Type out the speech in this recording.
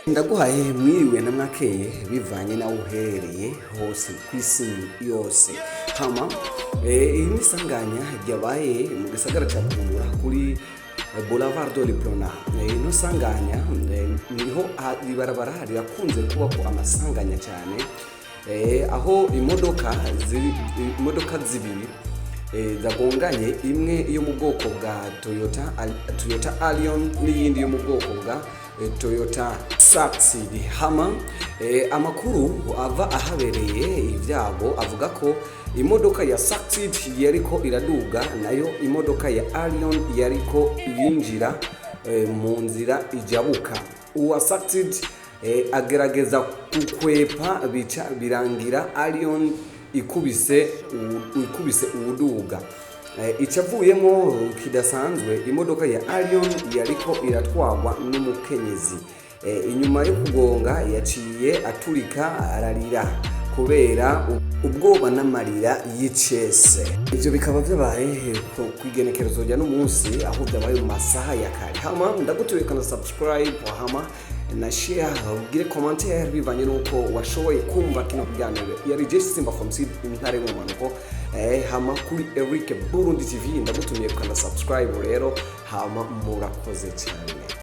Ndaguhaye mwiriwe na mwakeye bivanye na uhereye hose kwisi yose. Hama iyi Isanganya ryabaye mu gisagara ca Akorora kuri Boulevard de l'Iprona. Ino sanganya niho ibarabara ryakunze kuba ko amasanganya cyane, aho imodoka zibiri zagonganye, imwe yo mu bwoko bwa Toyota Allion n'iyindi yo mu bwoko bwa Toyota Succeed. Hama amakuru ava ahabereye ibyago avuga ko imodoka ya Succeed yariko iraduga, nayo imodoka ya Allion yariko yinjira mu nzira ijabuka. Uwa Succeed agerageza kukwepa birangira Allion ikubise ubuduga. Icavuyemo kidasanzwe, imodoka ya Allion yariko iratwagwa n'umukenyezi. Inyuma yo kugonga yaciye aturika ararira kubera ubwoba n'amarira y'icese. Ivyo bikaba vyabaye kwigenekerezo rya n'umunsi, aho byabaye mu masaha ya kare. Hama ndagutuye kana subscribe, hama na share, ugire commentaire bivanye nuko washoboye kumva kino kiganiro. Yari Jesse Simba from Seed intare mu manuko. Hama kuri Burundi TV ndagutumiye kana subscribe rero, hama murakoze cyane.